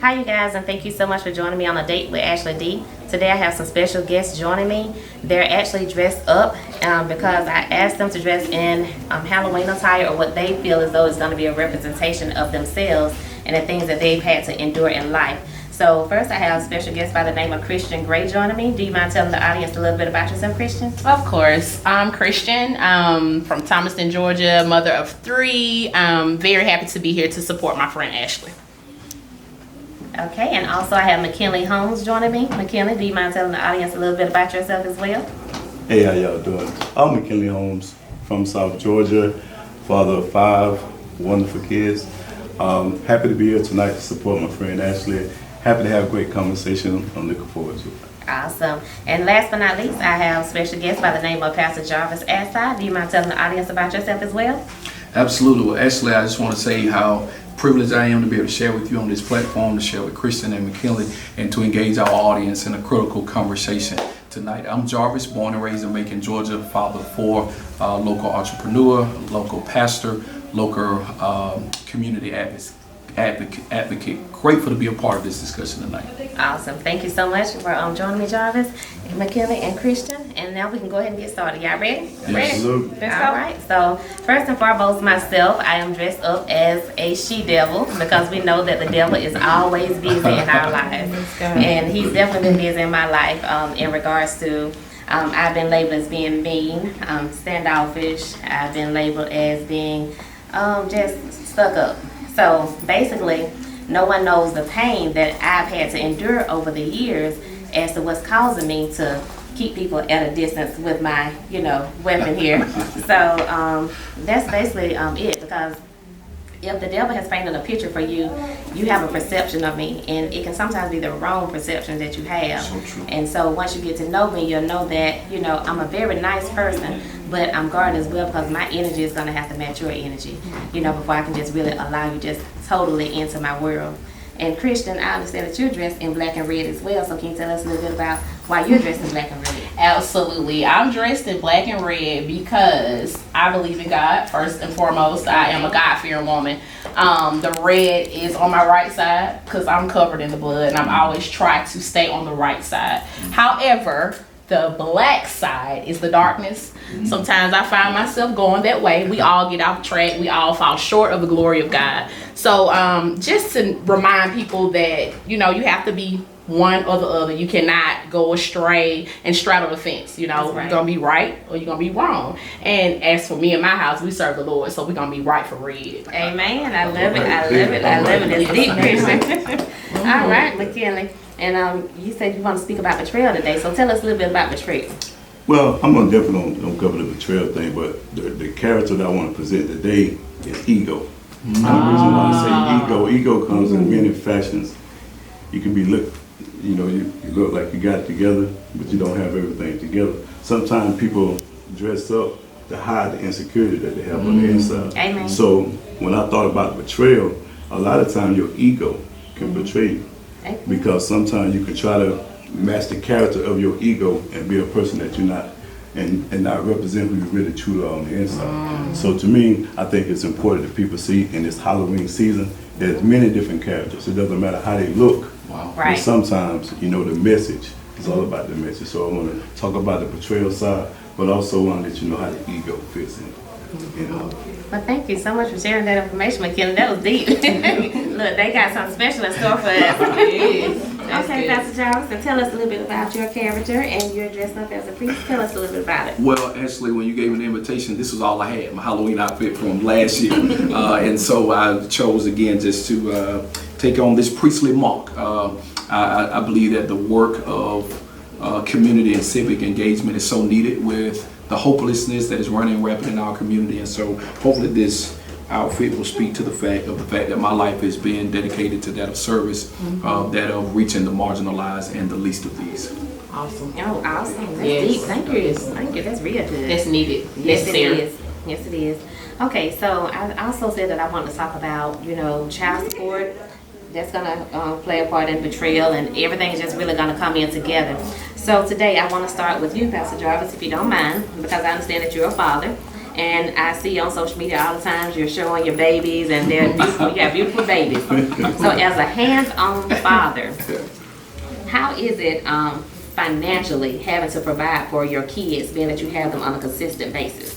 Hi you guys, and thank you so much for joining me on a date with Ashley D. Today I have some special guests joining me. They're actually dressed up because I asked them to dress in Halloween attire, or what they feel as though is going to be a representation of themselves and the things that they've had to endure in life. So first I have a special guest by the name of Christian Gray joining me. Do you mind telling the audience a little bit about yourself, Christian? Of course. I'm Christian, from Thomaston, Georgia, mother of 3. I'm very happy to be here to support my friend Ashley. Okay, and also I have McKinley Holmes joining me. McKinley, do you mind telling the audience a little bit about yourself as well? Hey, how y'all doing? I'm McKinley Holmes from South Georgia, father of 5 wonderful kids. Happy to be here tonight to support my friend Ashley. Happy to have a great conversation. I'm looking forward to it. Awesome. And last but not least, I have a special guest by the name of Pastor Jarvis ADSIDE. Do you mind telling the audience about yourself as well? Absolutely. Well, Ashley, I just want to say how privileged I am to be able to share with you on this platform, to share with Christian and McKinley, and to engage our audience in a critical conversation tonight. I'm Jarvis, born and raised in Macon, Georgia, father of 4, local entrepreneur, local pastor, local community advocate. Grateful to be a part of this discussion tonight. Awesome. Thank you so much for joining me, Jarvis, and McKinley, and Christian. And now we can go ahead and get started. Y'all ready? Absolutely. All right. So first and foremost, myself, I am dressed up as a she-devil because we know that the devil is always busy in our lives. And he's definitely been busy in my life in regards to I've been labeled as being mean, standoffish. I've been labeled as being just stuck up. So basically, no one knows the pain that I've had to endure over the years as to what's causing me to keep people at a distance with my, weapon here. So that's basically it, because if the devil has painted a picture for you, you have a perception of me, and it can sometimes be the wrong perception that you have. So true. And so once you get to know me, you'll know that, I'm a very nice person, but I'm guarded as well because my energy is going to have to match your energy, before I can just really allow you just totally into my world. And Christian, I understand that you're dressed in black and red as well, so can you tell us a little bit about why you're dressed in black and red? Absolutely. I'm dressed in black and red because I believe in God. First and foremost, I am a God-fearing woman. The red is on my right side because I'm covered in the blood, and I'm always try to stay on the right side. However, the black side is the darkness. Sometimes I find myself going that way. We all get off track. We all fall short of the glory of God. So just to remind people that, you have to be one or the other. You cannot go astray and straddle the fence. You're going to be right or you're going to be wrong. And as for me and my house, we serve the Lord, so we're going to be right for red. Amen. I love it. I love it. I love it. It's deep, Christian. All right, McKinley. And you said you want to speak about betrayal today, so tell us a little bit about betrayal. Well, I'm going to definitely don't cover the betrayal thing, but the character that I want to present today is ego. And the reason why I say ego comes in many fashions. You can be you look like you got it together, but you don't have everything together. Sometimes people dress up to hide the insecurity that they have on the inside. Amen. So when I thought about betrayal, a lot of times your ego can betray you. Because sometimes you can try to match the character of your ego and be a person that you're not, and not represent who you really truly are on the inside. So to me, I think it's important that people see in this Halloween season, there's many different characters. It doesn't matter how they look. Wow. Right. But sometimes, the message is all about the message. So I want to talk about the betrayal side, but also want to let you know how the ego fits in. Well, thank you so much for sharing that information, McKinley. That was deep. Look, they got something special in store for us. Okay, Pastor Jarvis, and tell us a little bit about your character, and you're dressed up as a priest. Tell us a little bit about it. Well, Ashley, when you gave me the invitation, this was all I had, my Halloween outfit from last year. And so I chose again just to take on this priestly mark. I believe that the work of community and civic engagement is so needed with the hopelessness that is running rampant in our community. And so hopefully this outfit will speak to the fact that my life is being dedicated to that of service, that of reaching the marginalized and the least of these. Awesome. Oh, awesome. That's Yes. deep. Thank you. Thank you. That's real good. That's needed. Yes, it Necessary. is. Yes, it is. Okay, so I also said that I wanted to talk about, child support. That's going to play a part in betrayal, and everything is just really going to come in together. So today I want to start with you, Pastor Jarvis, if you don't mind, because I understand that you're a father. And I see on social media all the times you're showing your babies, and they're beautiful. You got beautiful babies. So as a hands-on father, how is it financially having to provide for your kids, being that you have them on a consistent basis?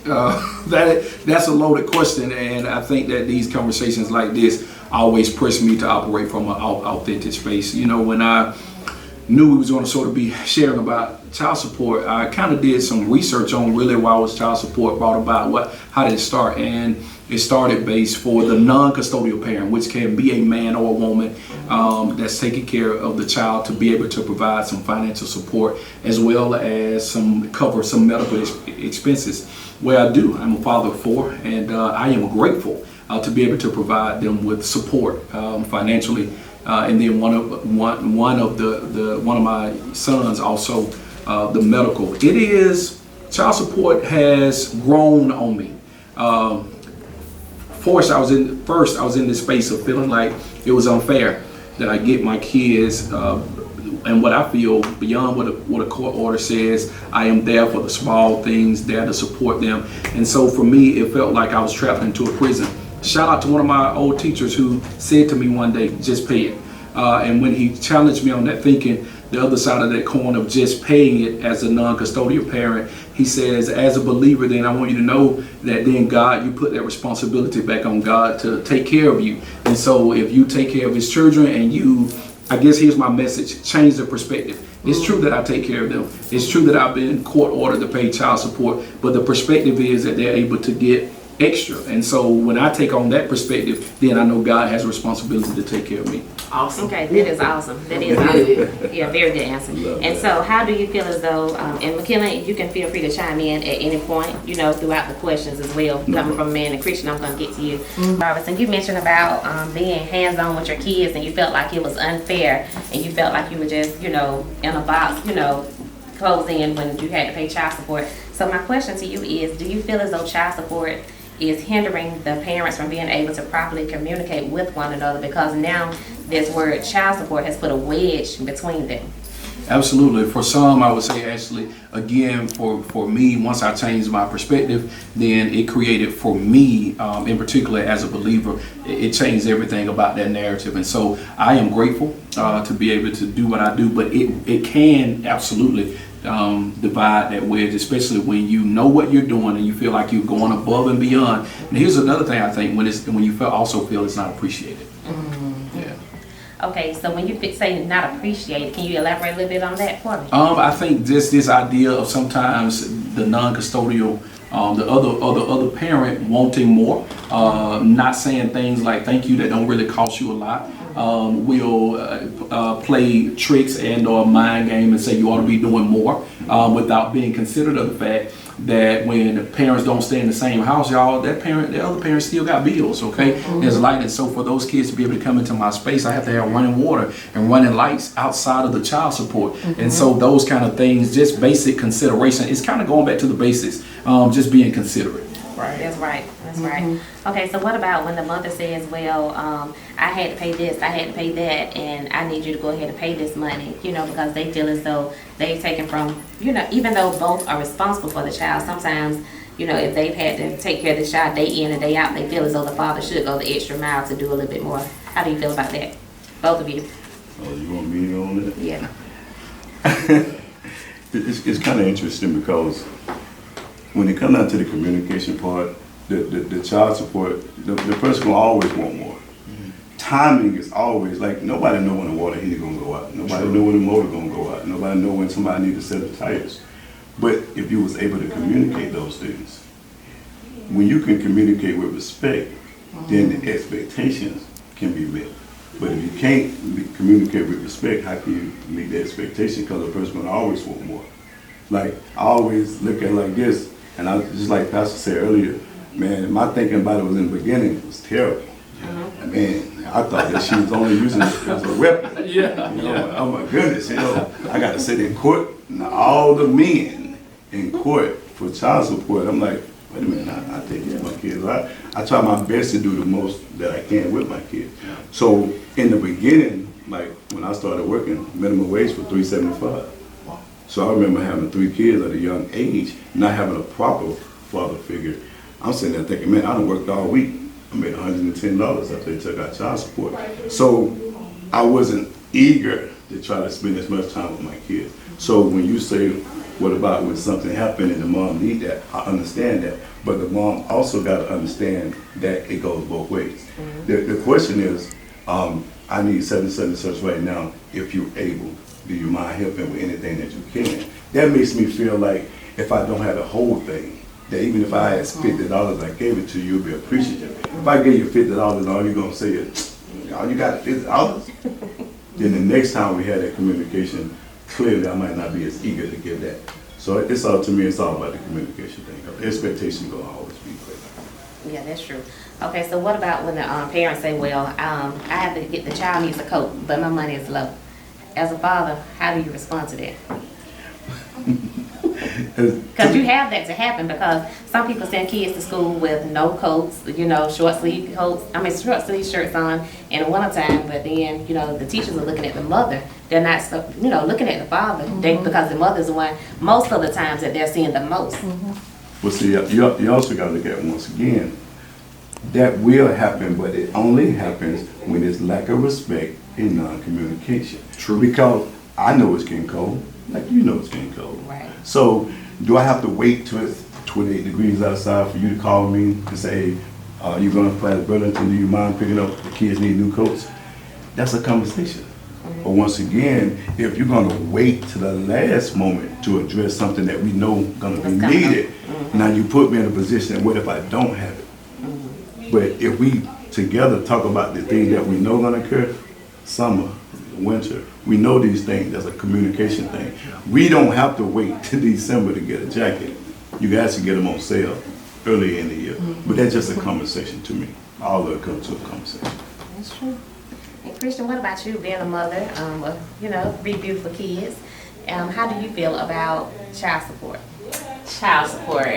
That's a loaded question, and I think that these conversations like this always push me to operate from an authentic space. You know, when I knew we was going to sort of be sharing about child support, I kind of did some research on really why was child support brought about, how did it start, and it started based for the non-custodial parent, which can be a man or a woman that's taking care of the child, to be able to provide some financial support as well as cover some medical expenses. Where I do, I'm a father of 4, and I am grateful to be able to provide them with support financially. And then one of my sons also the medical. Child support has grown on me. First, I was in this space of feeling like it was unfair that I get my kids, and what I feel beyond what a court order says. I am there for the small things, there to support them. And so for me, it felt like I was trapped into a prison. Shout out to one of my old teachers who said to me one day, just pay it. And when he challenged me on that, thinking the other side of that coin of just paying it as a non-custodial parent, he says, as a believer, then I want you to know that then God, you put that responsibility back on God to take care of you. And so if you take care of his children and I guess here's my message, change the perspective. It's true that I take care of them. It's true that I've been court ordered to pay child support, but the perspective is that they're able to get extra. And so when I take on that perspective, then I know God has a responsibility to take care of me. Awesome. Okay, that is awesome. That is awesome. Yeah, very good answer. And so how do you feel as though, and McKinley, you can feel free to chime in at any point, throughout the questions as well. Coming from a man and Christian, I'm going to get to you. Jarvis, and you mentioned about being hands-on with your kids, and you felt like it was unfair, and you felt like you were just, in a box, closed in when you had to pay child support. So my question to you is, do you feel as though child support is hindering the parents from being able to properly communicate with one another, because now this word child support has put a wedge between them? Absolutely. For some, I would say, actually, again, for me, once I changed my perspective, then it created for me, in particular as a believer, it changed everything about that narrative. And so I am grateful to be able to do what I do, but it can absolutely divide that wedge, especially when you know what you're doing and you feel like you're going above and beyond. And here's another thing I think, when you also feel it's not appreciated. Yeah. Okay, so when you say not appreciated, can you elaborate a little bit on that for me? I think just this idea of sometimes the non-custodial, the other parent wanting more, not saying things like thank you that don't really cost you a lot. Will play tricks and or mind game and say you ought to be doing more, without being considerate of the fact that when parents don't stay in the same house, the other parent still got bills, okay? There's light, and so for those kids to be able to come into my space, I have to have running water and running lights outside of the child support. And so those kind of things, just basic consideration, it's kind of going back to the basics, just being considerate. Right. That's right. That's right. Okay, so what about when the mother says, well, I had to pay this, I had to pay that, and I need you to go ahead and pay this money, because they feel as though they've taken from, even though both are responsible for the child, sometimes, if they've had to take care of the child day in and day out, they feel as though the father should go the extra mile to do a little bit more. How do you feel about that? Both of you. Oh, you want me on that? Yeah. It's kind of interesting because when it comes down to the communication part, the child support, the person will always want more. Timing is always, like, nobody know when the water heater gonna go out. Nobody know when the motor gonna go out. Nobody know when somebody need to set the tires. But if you was able to communicate those things, when you can communicate with respect, then the expectations can be met. But if you can't communicate with respect, how can you meet the expectation? Because the person will always want more. Like, I always look at it like this, and I just like Pastor said earlier, man, my thinking about it was in the beginning, it was terrible. I mean, I thought that she was only using it as a weapon. Oh my goodness, I got to sit in court, and all the men in court for child support. I'm like, wait a minute, I take care of my kids. I try my best to do the most that I can with my kids. So in the beginning, like when I started working, minimum wage was $3.75. So I remember having 3 kids at a young age, not having a proper father figure. I'm sitting there thinking, man, I done worked all week. I made $110 after they took out child support. So I wasn't eager to try to spend as much time with my kids. So when you say, what about when something happened and the mom need that, I understand that. But the mom also got to understand that it goes both ways. The question is, I need such and such and such right now. If you're able, do you mind helping with anything that you can? That makes me feel like if I don't have the whole thing, that even if I had $50, I gave it to you, you'd be appreciative. If I gave you $50 and all you're gonna say is, "Oh, you got $50," then the next time we had that communication, clearly I might not be as eager to give that. So it's all, to me, it's all about the communication thing. The expectation gonna always be clear. Yeah, that's true. Okay, so what about when the parents say, well, I have to get, the child needs a coat, but my money is low. As a father, how do you respond to that? Because you have that to happen, because some people send kids to school with no coats, you know, short sleeve coats, short sleeve shirts on in the wintertime, but then, you know, the teachers are looking at the mother. They're not, you know, looking at the father, because the mother's the one, most of the times, that they're seeing the most. Well, see, you also got to look at, once again, that will happen, but it only happens when there's lack of respect and non-communication. True. Because I know it's getting cold, like you know it's getting cold. Right. So do I have to wait till it's 28 degrees outside for you to call me to say, you're going to Plaza Burlington, do you mind picking up the kids need new coats? That's a conversation. But once again, if you're going to wait to the last moment to address something that we know going to be needed, now you put me in a position, what if I don't have it? But if we together talk about the things that we know going to occur, summer, winter, we know these things, that's a communication thing. We don't have to wait till December to get a jacket. You guys can get them on sale early in the year. But that's just a conversation to me. All of it comes to a conversation. That's true. And Christian, what about you, being a mother of, you know, 3 beautiful kids? How do you feel about child support? Child support.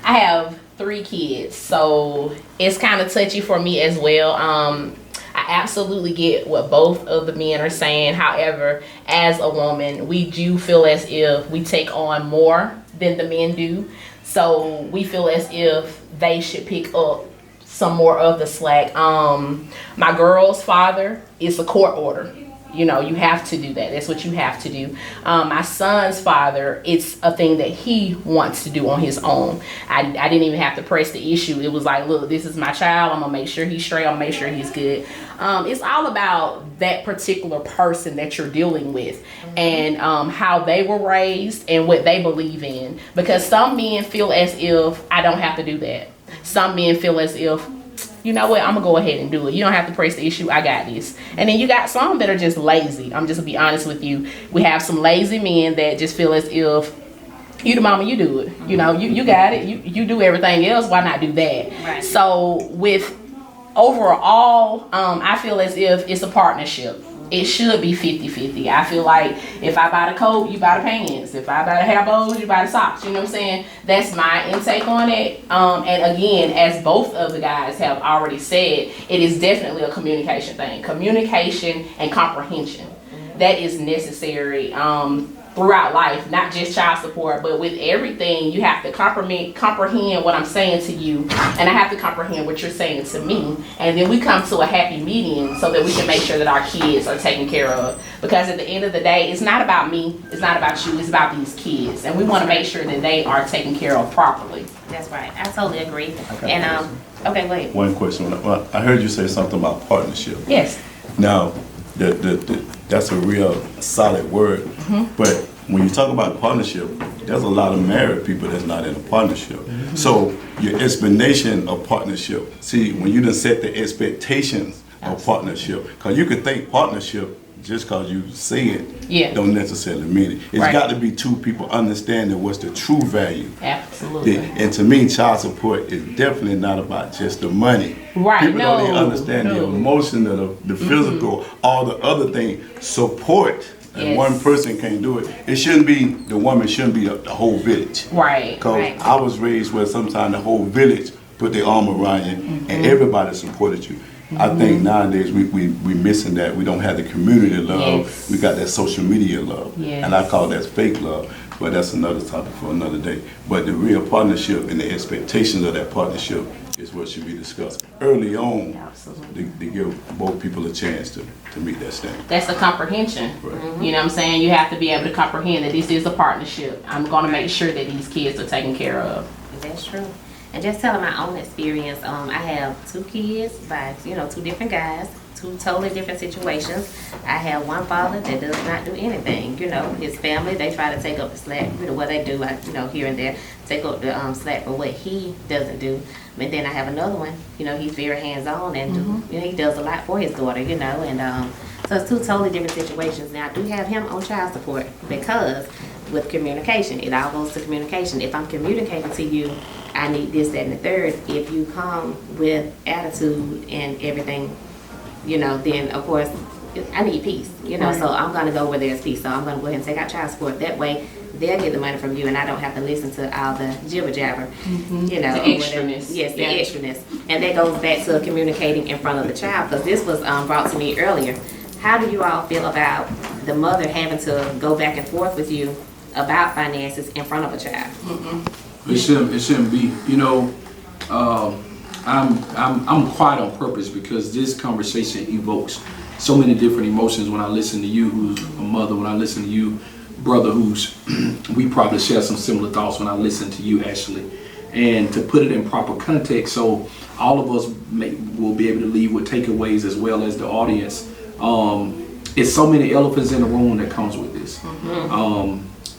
I have 3 kids, so it's kind of touchy for me as well. I absolutely get what both of the men are saying. However, as a woman, we do feel as if we take on more than the men do. So we feel as if they should pick up some more of the slack. My girl's father is a court order. You know, you have to do that. That's what you have to do. My son's father, it's a thing that he wants to do on his own. I didn't even have to press the issue. It was like, look, this is my child. I'm going to make sure he's straight. I'm going to make sure he's good. It's all about that particular person that you're dealing with and how they were raised and what they believe in. Because some men feel as if I don't have to do that. Some men feel as if, you know what, I'm gonna go ahead and do it. You don't have to press the issue, I got this. And then you got some that are just lazy. I'm just gonna be honest with you. We have some lazy men that just feel as if, you the mama, you do it. You know, you got it. You do everything else, why not do that? Right. So with overall, I feel as if it's a partnership. It should be 50-50. I feel like if I buy the coat, you buy the pants. If I buy the hair bows, you buy the socks. You know what I'm saying? That's my intake on it. And again, as both of the guys have already said, it is definitely a communication thing. Communication and comprehension. That is necessary throughout life, not just child support, but with everything. You have to comprehend what I'm saying to you, and I have to comprehend what you're saying to me, and then we come to a happy median so that we can make sure that our kids are taken care of. Because at the end of the day, it's not about me, it's not about you, it's about these kids, and we want to make sure that they are taken care of properly. That's right. I totally agree. Okay. And okay, wait. One question. Well, I heard you say something about partnership. Yes. Now, that's a real solid word. But when you talk about partnership, there's a lot of married people that's not in a partnership. So your explanation of partnership, see, when you done set the expectations of partnership, because you could think partnership just because you say it, don't necessarily mean it. It's got to be 2 people understanding what's the true value. Absolutely. And to me, child support is definitely not about just the money. Right. People don't even understand the emotion, the physical, all the other things. Support. And one person can't do it. It shouldn't be, the woman shouldn't be the whole village. Right. Because I was raised where sometimes the whole village put their arm around you and everybody supported you. I think nowadays we missing that. We don't have the community love. Yes. We got that social media love. Yes. And I call that fake love. But that's another topic for another day. But the real partnership and the expectations of that partnership is what should be discussed early on. Absolutely. To give both people a chance to meet that standard. That's a comprehension. Right. You know what I'm saying? You have to be able to comprehend that this is a partnership. I'm going to make sure that these kids are taken care of. That's true. And just telling my own experience, I have 2 kids by, 2 different guys, 2 totally different situations. I have one father that does not do anything. His family, they try to take up the slack, what they do, here and there, take up the slack for what he doesn't do. But then I have another one, he's very hands-on and he does a lot for his daughter, and so it's 2 totally different situations. Now I do have him on child support because with communication, it all goes to communication. If I'm communicating to you, I need this, that, and the third. If you come with attitude and everything, then of course I need peace, so I'm gonna go where there's peace. So I'm gonna go ahead and take out child support. That way they'll get the money from you and I don't have to listen to all the jibber jabber, The extraness. Yes, the extraness. And that goes back to communicating in front of the child, because this was brought to me earlier. How do you all feel about the mother having to go back and forth with you about finances in front of a child? It shouldn't be. I'm quiet on purpose because this conversation evokes so many different emotions when I listen to you, who's a mother, when I listen to you, brother, who's we probably share some similar thoughts when I listen to you, Ashley. And to put it in proper context, so all of us will be able to leave with takeaways as well as the audience. It's so many elephants in the room that comes with this.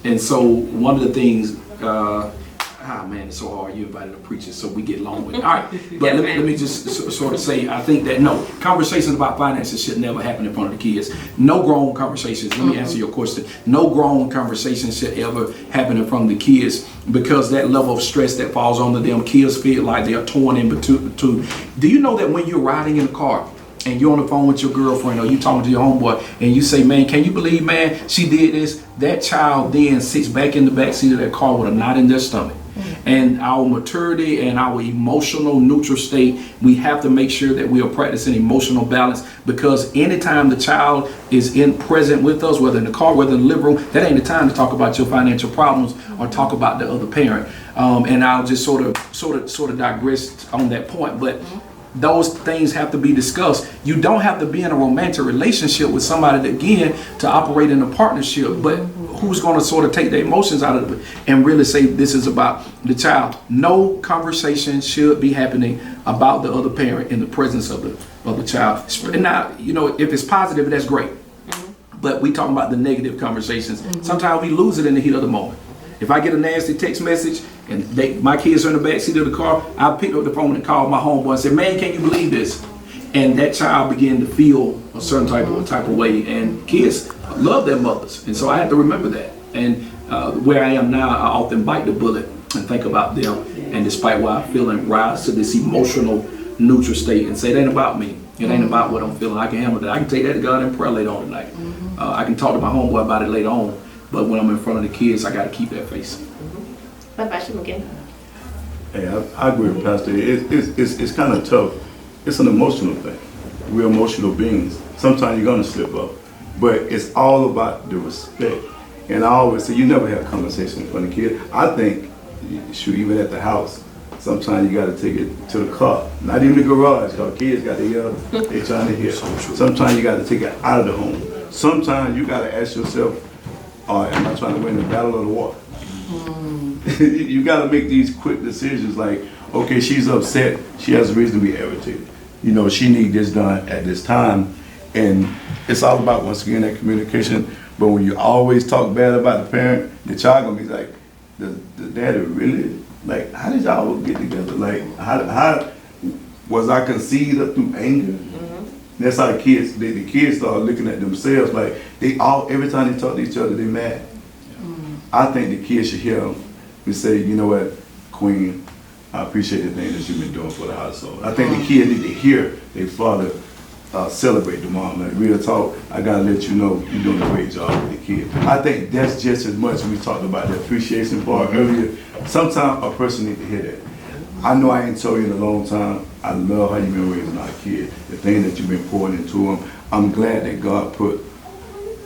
And so one of the things, man, it's so hard. You invited a preacher, so we get long with it. All right, but let me just sort of say, I think that no, conversations about finances should never happen in front of the kids. No grown conversations, let me answer your question. No grown conversations should ever happen in front of the kids, because that level of stress that falls onto them, kids feel like they are torn in between. Do you know that when you're riding in a car, and you're on the phone with your girlfriend or you talking to your homeboy and you say, man, can you believe, man, she did this? That child then sits back in the back seat of that car with a knot in their stomach. And our maturity and our emotional neutral state, we have to make sure that we are practicing emotional balance, because anytime the child is present with us, whether in the car, whether in the living room, that ain't the time to talk about your financial problems or talk about the other parent. And I'll just sort of digress on that point, but those things have to be discussed. You don't have to be in a romantic relationship with somebody again to operate in a partnership, but who's going to sort of take the emotions out of it and really say this is about the child. No conversation should be happening about the other parent in the presence of the child. And now, if it's positive, that's great. But we talking about the negative conversations. Sometimes we lose it in the heat of the moment. If I get a nasty text message and my kids are in the back seat of the car, I'll pick up the phone and call my homeboy and say, man, can you believe this? And that child began to feel a certain type of way. And kids love their mothers. And so I have to remember that. And where I am now, I often bite the bullet and think about them. And despite what I'm feeling, rise to this emotional neutral state and say, it ain't about me. It ain't about what I'm feeling. I can handle that. I can take that to God in prayer later on tonight. I can talk to my homeboy about it later on. But when I'm in front of the kids, I got to keep that face. What about you, McKinney? Hey, I agree with Pastor. It's kind of tough. It's an emotional thing. We're emotional beings. Sometimes you're going to slip up. But it's all about the respect. And I always say, you never have conversations in front of kids. I think, shoot, even at the house, sometimes you got to take it to the car. Not even the garage, because kids got to hear, they're trying to hear. Sometimes you got to take it out of the home. Sometimes you got to ask yourself, am I trying to win the battle of the war? You got to make these quick decisions like, okay, she's upset. She has a reason to be irritated. She needs this done at this time. And it's all about, once again, that communication. But when you always talk bad about the parent, the child going to be like, the daddy really? Like, how did y'all get together? Like, how was I conceived up through anger? That's how the kids start looking at themselves like every time they talk to each other, they mad. I think the kids should hear them and say, you know what, Queen, I appreciate the thing that you've been doing for the household. I think the kids need to hear their father celebrate the mom. Like, real talk, I gotta let you know you're doing a great job with the kids. I think that's just as much as we talked about the appreciation part earlier. Sometimes a person needs to hear that. I know I ain't told you in a long time. I love how you've been raising our kids. The things that you've been pouring into them. I'm glad that God put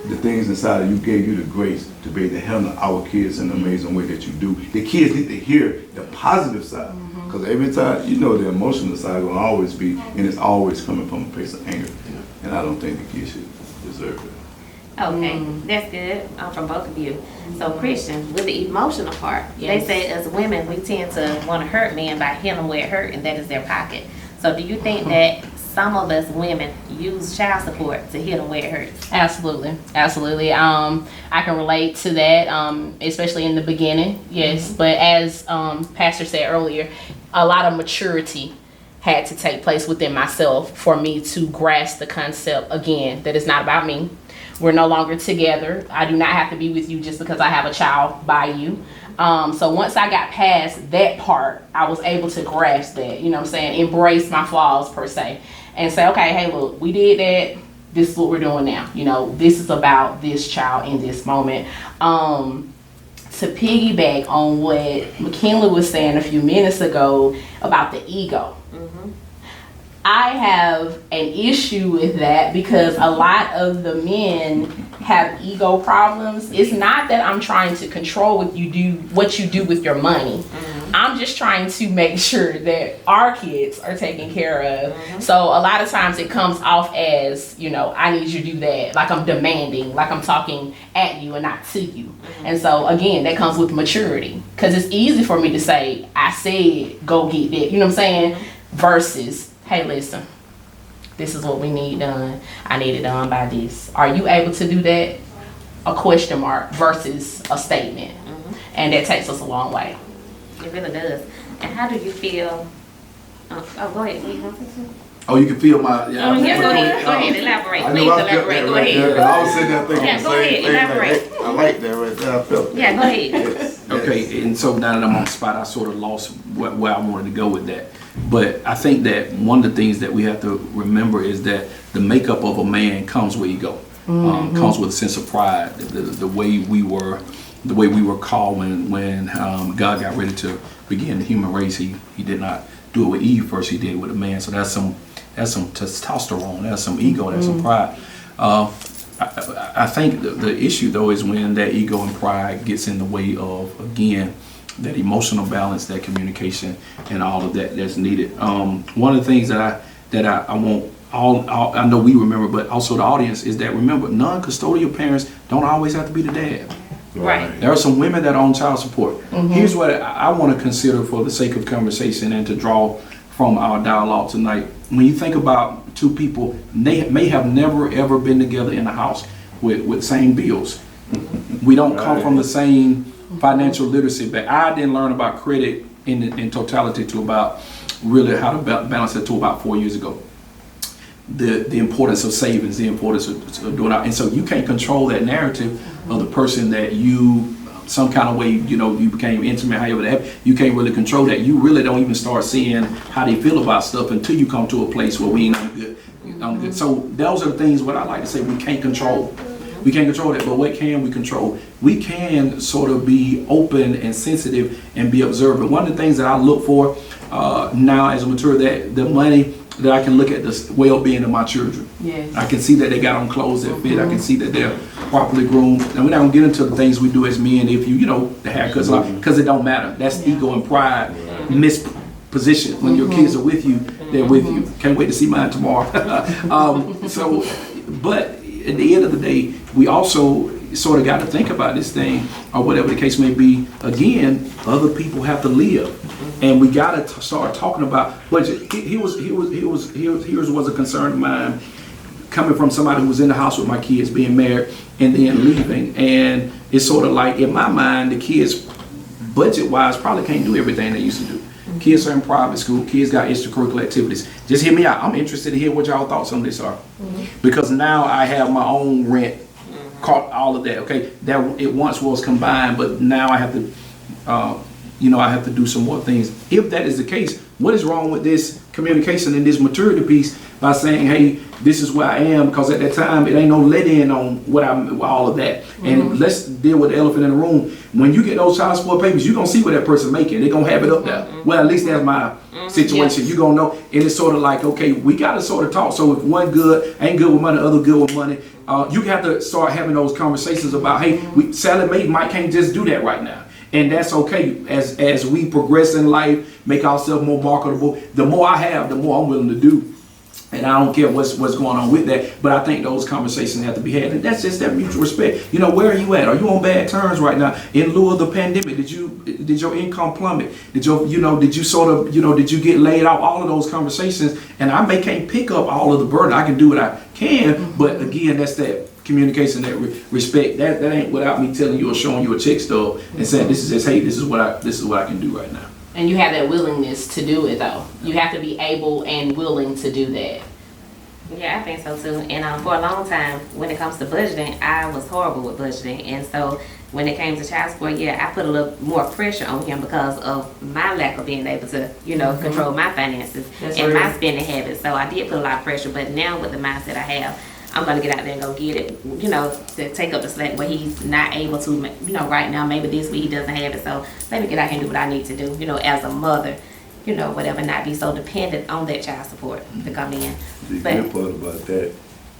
the things inside of you, gave you the grace to be able to handle our kids in an amazing way that you do. The kids need to hear the positive side. Because every time, you know, the emotional side will always be, and it's always coming from a place of anger. And I don't think the kids should deserve it. Okay, that's good from both of you. So Christian, with the emotional part, they say as women, we tend to want to hurt men by hitting them where it hurt, and that is their pocket. So do you think that some of us women use child support to hit them where it hurts? Absolutely, absolutely. I can relate to that, especially in the beginning, yes. But as Pastor said earlier, a lot of maturity had to take place within myself for me to grasp the concept, again, that it's not about me. We're no longer together. I do not have to be with you just because I have a child by you. So once I got past that part, I was able to grasp that, you know what I'm saying, embrace my flaws per se, and say, okay, hey, look, we did that. This is what we're doing now. You know, this is about this child in this moment. To piggyback on what McKinley was saying a few minutes ago about the ego. I have an issue with that because a lot of the men have ego problems. It's not that I'm trying to control what you do with your money. I'm just trying to make sure that our kids are taken care of. So a lot of times it comes off as, you know, I need you to do that. Like I'm demanding, like I'm talking at you and not to you. And so again, that comes with maturity, because it's easy for me to say, I said, go get that. You know what I'm saying? Versus, hey, listen, this is what we need done. I need it done by this. Are you able to do that? A question mark versus a statement. And that takes us a long way. It really does. And how do you feel? Oh, go ahead. Oh, you can feel my. Go ahead. Elaborate. I Please know I felt elaborate. that Go right there, ahead. 'cause I was sitting there thinking Yeah, the go same ahead, thing. elaborate. Like, I like that right there. I felt that. Yeah, go ahead. Yes, Okay, yes. and so now that I'm on the spot, I sort of lost where I wanted to go with that. But I think that one of the things that we have to remember is that the makeup of a man comes with ego, comes with a sense of pride. The way we were called when God got ready to begin the human race, he did not do it with Eve first. He did it with a man. So that's some testosterone. That's some ego. That's some pride. I think the issue though is when that ego and pride gets in the way of, again, that emotional balance, that communication, and all of that that's needed. One of the things that I want I know we remember, but also the audience, is that remember, non-custodial parents don't always have to be the dad. Right. There are some women that are on child support. Here's what I want to consider for the sake of conversation and to draw from our dialogue tonight. When you think about two people, they may have never ever been together in the house with same bills. We don't come from the same financial literacy, but I didn't learn about credit in totality to about really how to balance it to about 4 years ago. The importance of savings, the importance of doing that, and so you can't control that narrative of the person that you some kind of way, you became intimate, however that happened. You can't really control that. You really don't even start seeing how they feel about stuff until you come to a place where we ain't on good. So those are the things what I like to say we can't control. We can't control that, but what can we control? We can sort of be open and sensitive and be observant. One of the things that I look for now as a mature, that the money that I can look at the well-being of my children. Yes. I can see that they got on clothes that fit. I can see that they're properly groomed. And we're not gonna get into the things we do as men. If the haircuts, because it don't matter. That's ego and pride mispositioned. When your kids are with you, they're with you. Can't wait to see mine tomorrow. But at the end of the day, we also sort of got to think about this thing, or whatever the case may be. Again, other people have to live, and we got to start talking about budget. Here's was a concern of mine, coming from somebody who was in the house with my kids, being married and then leaving, and it's sort of like, in my mind, the kids, budget-wise, probably can't do everything they used to do. Kids are in private school. Kids got extracurricular activities. Just hear me out. I'm interested to hear what y'all thoughts on this are, because now I have my own rent. Caught all of that, okay? That it once was combined, but now I have to, I have to do some more things. If that is the case, what is wrong with this communication and this maturity piece by saying, hey, this is where I am, because at that time it ain't no let in on what I'm all of that. And let's deal with the elephant in the room. When you get those child support papers, you're gonna see what that person making. They're gonna have it up there. Well, at least that's my situation. You're gonna know. And it's sort of like, okay, we gotta sort of talk. So if one good ain't good with money, the other good with money, you have to start having those conversations about, hey, Sally Mae might can't just do that right now. And that's okay. As we progress in life, make ourselves more marketable, the more I have, the more I'm willing to do. And I don't care what's going on with that, but I think those conversations have to be had, and that's just that mutual respect. You know, where are you at? Are you on bad terms right now? In lieu of the pandemic, did your income plummet? Did you get laid out? All of those conversations, and I can't pick up all of the burden. I can do what I can, but again, that's that communication, that respect. That ain't without me telling you or showing you a check stub and saying this is just, hey, this is what I can do right now. And you have that willingness to do it, though. You have to be able and willing to do that. Yeah, I think so too. And for a long time, when it comes to budgeting, I was horrible with budgeting. And so when it came to child support, I put a little more pressure on him because of my lack of being able to, control my finances and my spending habits. So I did put a lot of pressure. But now with the mindset I have, I'm going to get out there and go get it, to take up the slack where he's not able to, right now, maybe this week he doesn't have it. So let me get out here and do what I need to do, as a mother, whatever, not be so dependent on that child support to come in. The good part about that,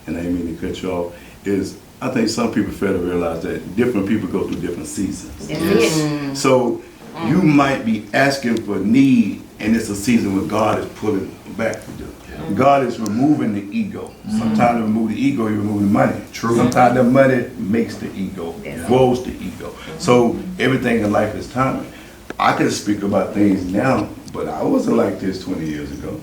and I didn't mean to cut you off, is I think some people fail to realize that different people go through different seasons. Yes. So you might be asking for need, and it's a season where God is pulling back for you. God is removing the ego. Sometimes to remove the ego, you remove the money. True. Sometimes the money makes the ego, grows the ego. So everything in life is timing. I can speak about things now, but I wasn't like this 20 years ago.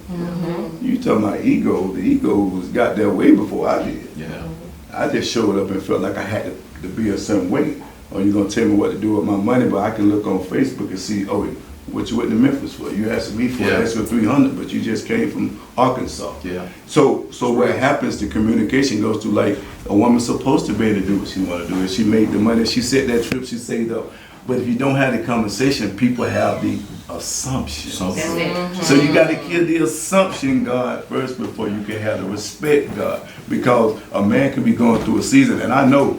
You talking about ego, the ego was got there way before I did. Yeah. I just showed up and felt like I had to be a certain way. Or you're going to tell me what to do with my money, but I can look on Facebook and see, what you went to Memphis for? You asked me for an extra $300, but you just came from Arkansas. Yeah. So what happens? The communication goes through, like, a woman's supposed to be able to do what she want to do. If she made the money, she set that trip, she saved up. But if you don't have the conversation, people have the assumptions. So you got to kill the assumption, God, first before you can have the respect, God, because a man can be going through a season, and I know.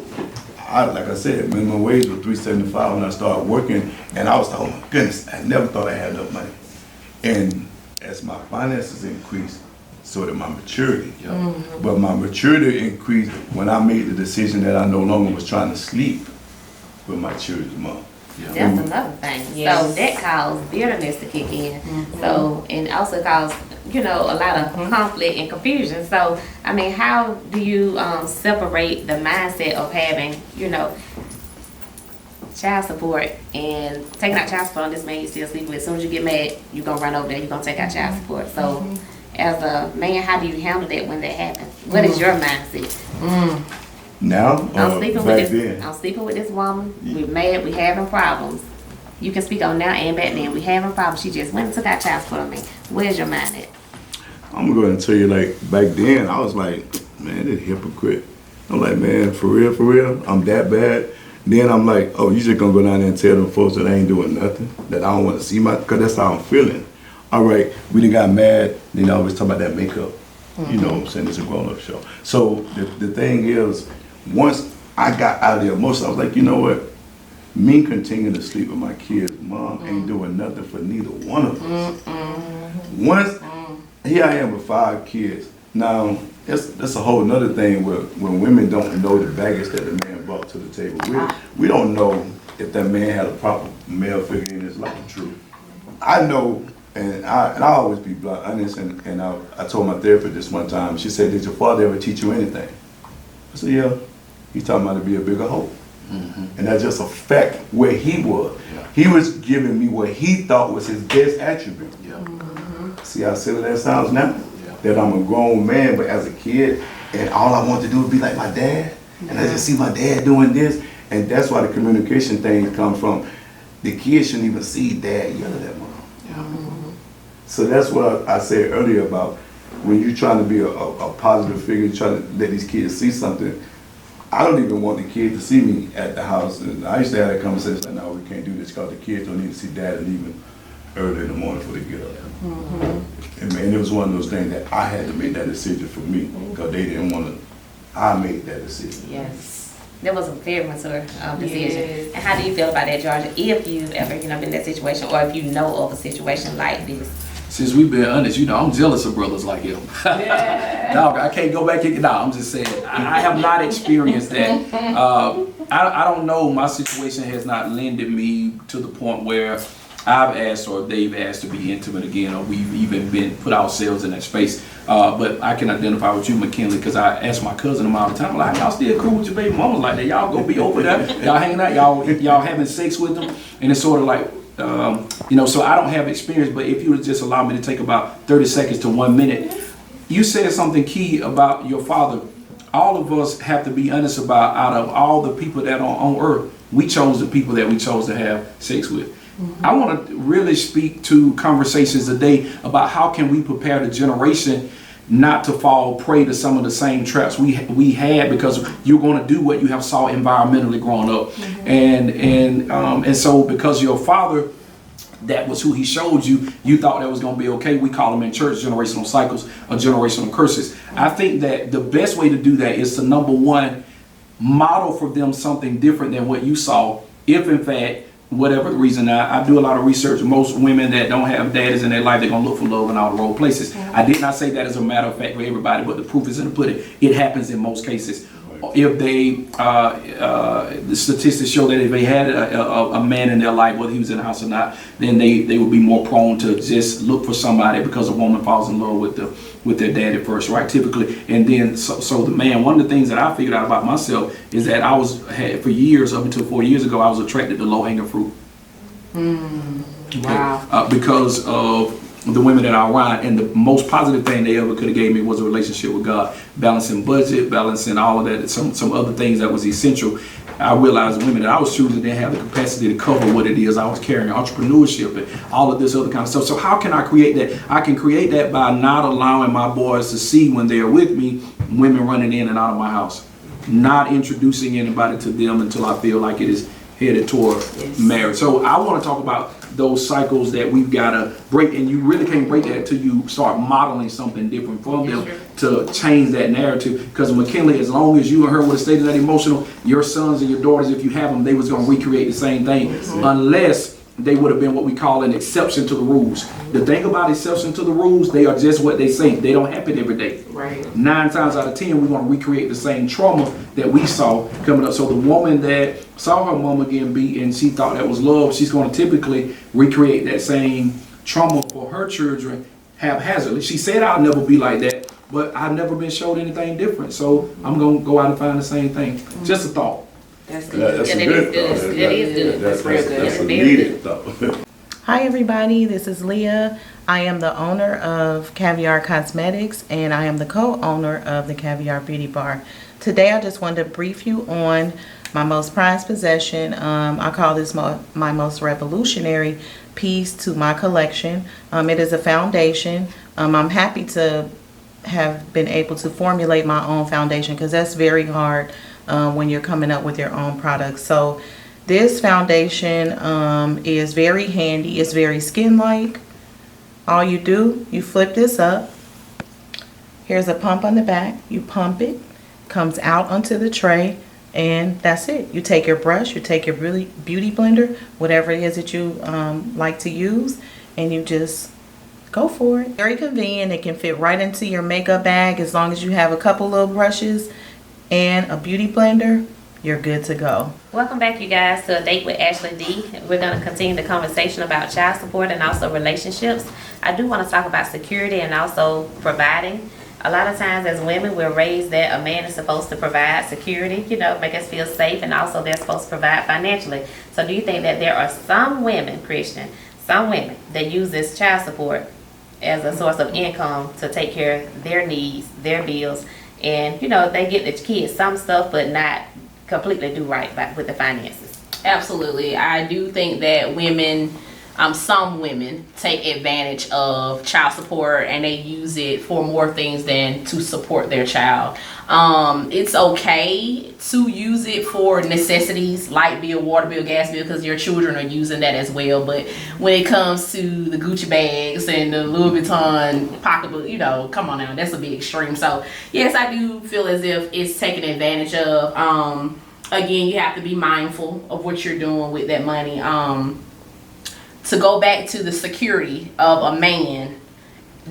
Like I said, minimum wage was $3.75 when I started working, and I was like, oh my goodness, I never thought I had enough money. And as my finances increased, so did my maturity. But my maturity increased when I made the decision that I no longer was trying to sleep with my children's mom. That's another thing. So that caused bitterness to kick in. So, and also caused, a lot of conflict and confusion. So, I mean, how do you separate the mindset of having, child support and taking out child support on this man you still sleep with? As soon as you get mad, you're going to run over there, you're going to take out child support. So, as a man, how do you handle that when that happens? What is your mindset? Now, I'm sleeping back then. I'm sleeping with this woman. We're mad. We having problems. You can speak on now and back then. We having problems. She just went and took out child support on me. Where's your mind at? I'm gonna go ahead and tell you, like, back then, I was like, man, this hypocrite. I'm like, man, for real, I'm that bad. Then I'm like, oh, you just gonna go down there and tell them folks that I ain't doing nothing, that I don't want to see because that's how I'm feeling. All right, we done got mad. Then I always talk about that makeup. You know what I'm saying? It's a grown-up show. So the thing is, once I got out of the emotion, I was like, you know what? Me continuing to sleep with my kids, mom ain't doing nothing for neither one of us. Once, here I am with 5 kids. Now, that's a whole nother thing where when women don't know the baggage that the man brought to the table. We don't know if that man had a proper male figure in his life. True. I know, and I always be blunt, honest, and I told my therapist this one time. She said, did your father ever teach you anything? I said, yeah. He's talking about to be a bigger hoe. And that's just a fact where he was. He was giving me what he thought was his best attribute. See how silly that sounds now? That I'm a grown man, but as a kid, and all I want to do is be like my dad. And I just see my dad doing this. And that's why the communication thing comes from. The kids shouldn't even see dad yell at that mom. So that's what I said earlier about when you're trying to be a positive figure, trying to let these kids see something. I don't even want the kid to see me at the house. And I used to have that conversation, like, no, we can't do this because the kids don't need to see dad and even early in the morning before they get up. And it was one of those things that I had to make that decision for me because they didn't want to. I made that decision. Yes. That was a very mature decision. Yes. And how do you feel about that, Georgia? If you've ever, been in that situation, or if you know of a situation like this? Since we've been honest, I'm jealous of brothers like him. Dog, I can't go back in. No, I'm just saying, I have not experienced that. I don't know. My situation has not lended me to the point where I've asked or they've asked to be intimate again, or we've even been put ourselves in that space. But I can identify with you, McKinley, because I ask my cousin them all the time, like, y'all still cool with your baby mama like that? Y'all gonna be over there? Y'all hanging out? Y'all having sex with them? And it's sort of like, so I don't have experience, but if you would just allow me to take about 30 seconds to 1 minute, you said something key about your father. All of us have to be honest about, out of all the people that are on earth, we chose the people that we chose to have sex with. I want to really speak to conversations today about how can we prepare the generation not to fall prey to some of the same traps we had, because you're going to do what you have saw environmentally growing up. And so because your father, that was who he showed you, you thought that was going to be okay. We call them in church generational cycles or generational curses. I think that the best way to do that is to, number one, model for them something different than what you saw. If in fact, whatever the reason, I do a lot of research. Most women that don't have daddies in their life, they're gonna look for love in all the wrong places. I did not say that as a matter of fact for everybody, but the proof is in the pudding. It happens in most cases. If they, the statistics show that if they had a man in their life, whether he was in the house or not, then they would be more prone to just look for somebody, because a woman falls in love with their daddy first, right? Typically, and then so the man. One of the things that I figured out about myself is that for years, up until 4 years ago, I was attracted to low-hanging fruit. Wow. Because of the women that I around, and the most positive thing they ever could have gave me was a relationship with God, balancing budget, balancing all of that, some other things that was essential. I realized the women that I was choosing didn't have the capacity to cover what it is I was carrying, entrepreneurship and all of this other kind of stuff. So how can I create that? I can create that by not allowing my boys to see, when they're with me, women running in and out of my house, not introducing anybody to them until I feel like it is headed toward marriage. So I want to talk about those cycles that we've got to break, and you really can't break that until you start modeling something different from them to change that narrative. Because McKinley, as long as you and her would have stayed that emotional, your sons and your daughters, if you have them, they was going to recreate the same thing, unless they would have been what we call an exception to the rules. The thing about exception to the rules, they are just what they say. They don't happen every day. Right. 9 times out of 10, we're going to recreate the same trauma that we saw coming up. So the woman that saw her mama getting beat and she thought that was love, she's going to typically recreate that same trauma for her children haphazardly. She said, I'll never be like that, but I've never been showed anything different. So I'm going to go out and find the same thing. Just a thought. That's good. That's a It good is thought. good. It is good. That's real good. That's a Very needed thought. Hi everybody, this is Leah. I am the owner of Caviar Cosmetics, and I am the co-owner of the Caviar Beauty Bar. Today I just wanted to brief you on my most prized possession. I call this my most revolutionary piece to my collection. It is a foundation. I'm happy to have been able to formulate my own foundation, because that's very hard when you're coming up with your own products. So this foundation is very handy. It's very skin-like. All you do, you flip this up. Here's a pump on the back. You pump it, comes out onto the tray, and that's it. You take your brush, you take your beauty blender, whatever it is that you like to use, and you just go for it. Very convenient. It can fit right into your makeup bag as long as you have a couple little brushes and a beauty blender. You're good to go. Welcome back, you guys, to A Date with Ashley D. We're going to continue the conversation about child support and also relationships. I do want to talk about security and also providing. A lot of times as women, we're raised that a man is supposed to provide security, make us feel safe, and also they're supposed to provide financially. So do you think that there are some women, Christian, some women that use this child support as a source of income to take care of their needs, their bills, and they get the kids some stuff but not completely do right with the finances? Absolutely. I do think that women some women take advantage of child support and they use it for more things than to support their child. It's okay to use it for necessities, light bill, water bill, gas bill, because your children are using that as well. But when it comes to the Gucci bags and the Louis Vuitton pocketbook, you know, come on now, that's a bit extreme. So yes, I do feel as if it's taken advantage of. Again, you have to be mindful of what you're doing with that money. To go back to the security of a man,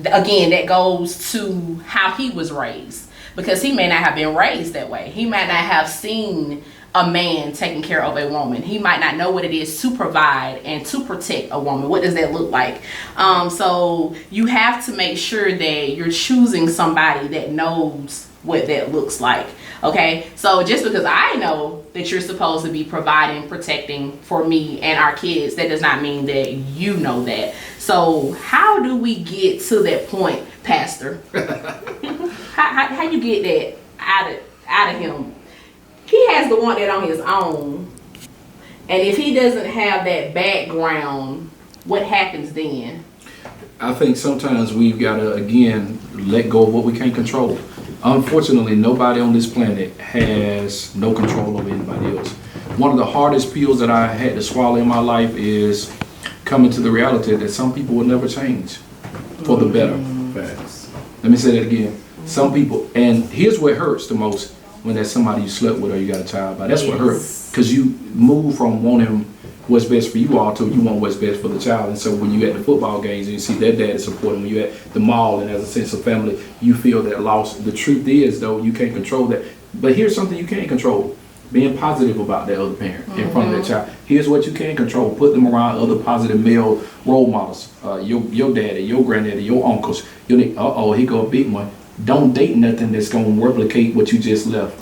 again, that goes to how he was raised, because he may not have been raised that way. He might not have seen a man taking care of a woman. He might not know what it is to provide and to protect a woman. What does that look like? So you have to make sure that you're choosing somebody that knows what that looks like. Okay, so just because I know that you're supposed to be providing, protecting for me and our kids, that does not mean that you know that. So how do we get to that point, Pastor? how you get that out of him? He has to want that on his own, and if he doesn't have that background, what happens then? I think sometimes we've got to, again, let go of what we can't control. Unfortunately, nobody on this planet has no control over anybody else. One of the hardest pills that I had to swallow in my life is coming to the reality that some people will never change for the better. Facts. Let me say that again. Some people, and here's what hurts the most, when there's somebody you slept with or you got a child by. That's what hurts, because you move from wanting what's best for you all to you want what's best for the child. And so when you at the football games and you see their dad is supporting, when you at the mall and as a sense of family, you feel that loss. The truth is, though, you can't control that. But here's something you can control: being positive about that other parent in front of that child. Here's what you can control: put them around other positive male role models. Your daddy, your granddaddy, your uncles. Here go a big one. Don't date nothing that's going to replicate what you just left.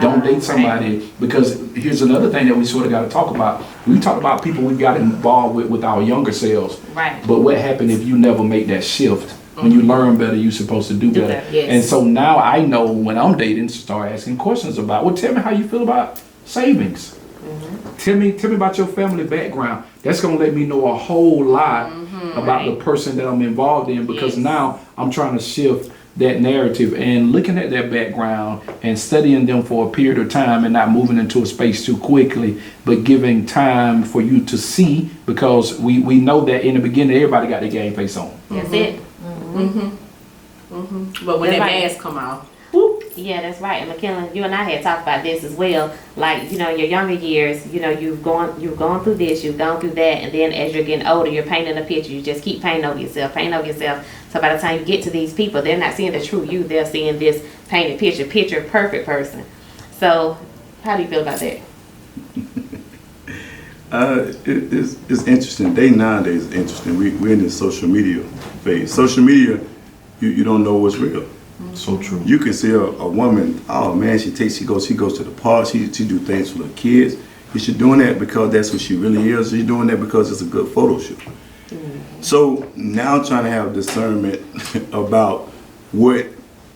Don't date somebody, because here's another thing that we sort of got to talk about. We talk about people we got involved with our younger selves. Right. But what happened if you never make that shift? When you learn better, you're supposed to do better. Yes. And so now I know when I'm dating, start asking questions about, well, tell me how you feel about savings. Tell me about your family background. That's going to let me know a whole lot about the person that I'm involved in, because now I'm trying to shift that narrative and looking at their background and studying them for a period of time and not moving into a space too quickly, but giving time for you to see, because we know that in the beginning everybody got their game face on. That's it. But when That's that right. mask come off, Yeah, that's right. And McKinley, you and I had talked about this as well. Like, you know, your younger years, you know, you've gone through this, you've gone through that, and then as you're getting older, you're painting a picture. You just keep painting over yourself. So by the time you get to these people, they're not seeing the true you. They're seeing this painted picture perfect person. So how do you feel about that? It's interesting. Nowadays is interesting. We're in this social media phase. Social media, you don't know what's real. So true. You can see a woman, oh man, she goes to the park, she do things for the kids. She's doing that because that's what she really is. She's doing that because it's a good photo shoot. So now I'm trying to have discernment about what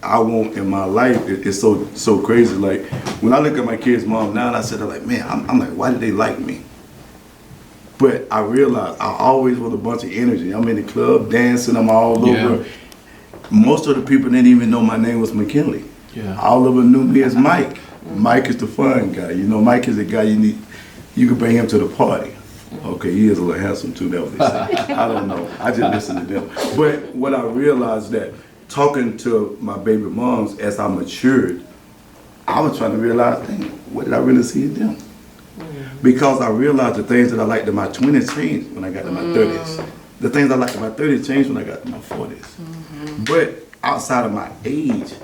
I want in my life. It's so crazy. Like when I look at my kids' mom now, and I said, like, man, I'm like, why did they like me? But I realized I always was a bunch of energy. I'm in the club dancing, I'm all over. Most of the people didn't even know my name was McKinley. Yeah. All of them knew me as Mike. Mike is the fun guy. You know, Mike is the guy you can bring him to the party. Okay, he is a little handsome too, that was they say. I don't know. I just listen to them. But what I realized that talking to my baby moms as I matured, I was trying to realize, dang, what did I really see in them? Because I realized the things that I liked in my 20s changed when I got to my 30s. The things I liked in my 30s changed when I got to my 40s. But outside of my age,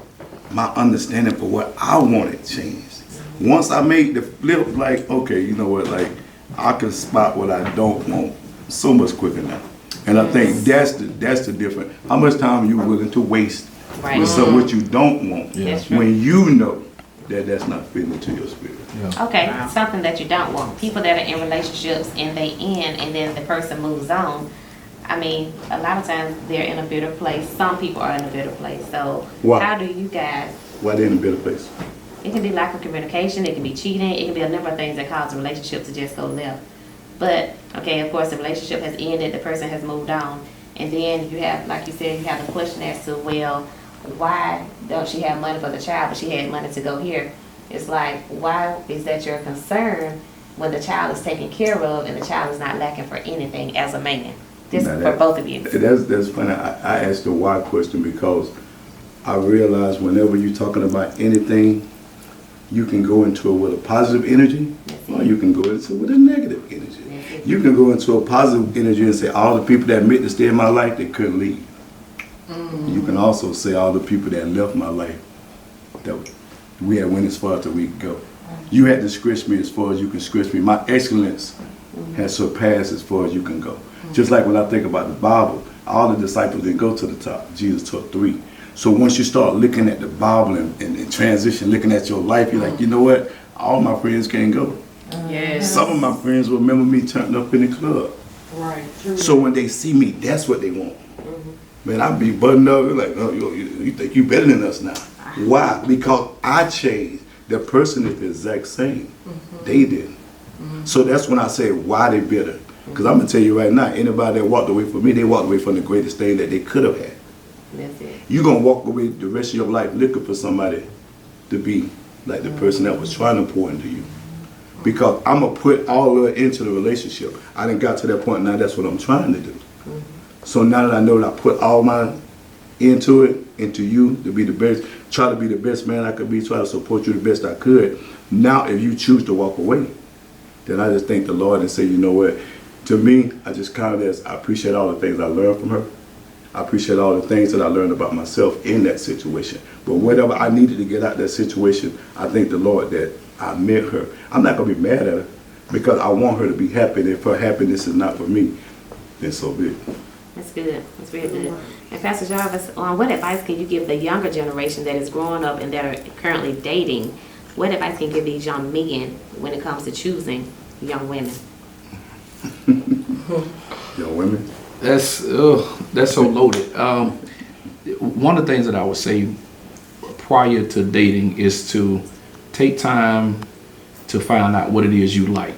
my understanding for what I wanted changed. Once I made the flip, like, okay, you know what, like, I can spot what I don't want so much quicker now. And I think that's the difference. How much time are you willing to waste with what you don't want when you know that that's not fitting into your spirit? Okay, something that you don't want. People that are in relationships and they end and then the person moves on. I mean, a lot of times they're in a better place. Some people are in a better place. So how do you guys? Why they in a better place? It can be lack of communication. It can be cheating. It can be a number of things that cause a relationship to just go left. But, okay, of course, the relationship has ended, the person has moved on. And then you have, like you said, you have the question as to, well, why don't she have money for the child, but she had money to go here? It's like, why is that your concern when the child is taken care of and the child is not lacking for anything as a man? Just for both of you. That's funny. I asked the why question because I realize whenever you're talking about anything, you can go into it with a positive energy, or you can go into it with a negative energy. You can go into a positive energy and say, all the people that meant to stay in my life, they couldn't leave. You can also say all the people that left my life, that we had went as far as we could go. You had to scratch me as far as you can scratch me. My excellence has surpassed as far as you can go. Just like when I think about the Bible, all the disciples didn't go to the top. Jesus took 3. So once you start looking at the Bible and transition, looking at your life, you're like, you know what? All my friends can't go. Yes. Some of my friends will remember me turning up in the club. Right. So when they see me, that's what they want. Man, I be buttoned up, like, oh, you think you better than us now. Why? Because I changed. The person is the exact same. They didn't. So that's when I say why they bitter. Because I'm going to tell you right now, anybody that walked away from me, they walked away from the greatest thing that they could have had. That's it. You're going to walk away the rest of your life looking for somebody to be like the person that was trying to pour into you. Because I'm going to put all of it into the relationship. I done got to that point now, that's what I'm trying to do. So now that I know that I put all mine into it, into you, to be the best, try to be the best man I could be, try to support you the best I could. Now if you choose to walk away, then I just thank the Lord and say, you know what, to me, I just count it as I appreciate all the things I learned from her. I appreciate all the things that I learned about myself in that situation. But whatever I needed to get out of that situation, I thank the Lord that I met her. I'm not going to be mad at her because I want her to be happy. And if her happiness is not for me, then so be it. That's good. That's very good. And Pastor Jarvis, what advice can you give the younger generation that is growing up and that are currently dating? What advice can you give these young men when it comes to choosing young women? Young women? That's so loaded. One of the things that I would say prior to dating is to take time to find out what it is you like,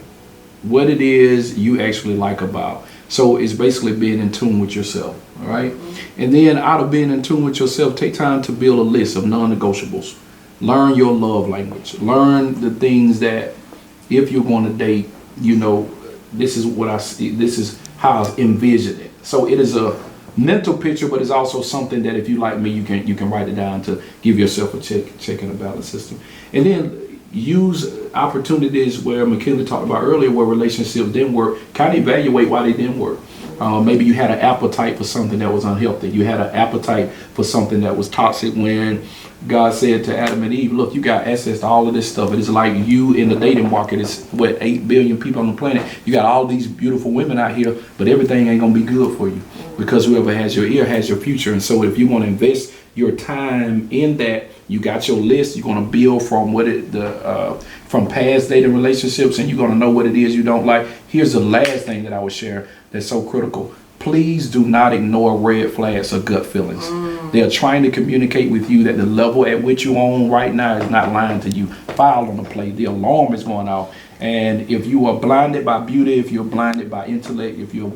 what it is you actually like about. So it's basically being in tune with yourself, all right? And then out of being in tune with yourself, take time to build a list of non-negotiables. Learn your love language. Learn the things that if you're going to date, you know, this is what I see, this is how I envision it. So it is a mental picture, but it's also something that if you like me, you can write it down to give yourself a check and a balance system. And then use opportunities where McKinley talked about earlier where relationships didn't work, kind of evaluate why they didn't work. Maybe you had an appetite for something that was unhealthy. You had an appetite for something that was toxic when God said to Adam and Eve, look, you got access to all of this stuff. It is like you in the dating market. It's what, 8 billion people on the planet. You got all these beautiful women out here, but everything ain't going to be good for you because whoever has your ear has your future. And so if you want to invest your time in that, you got your list. You're going to build from from past dating relationships, and you're going to know what it is you don't like. Here's the last thing that I would share that's so critical. Please do not ignore red flags or gut feelings. They are trying to communicate with you that the level at which you're on right now is not lying to you. File on the play. The alarm is going off. And if you are blinded by beauty, if you're blinded by intellect, if you're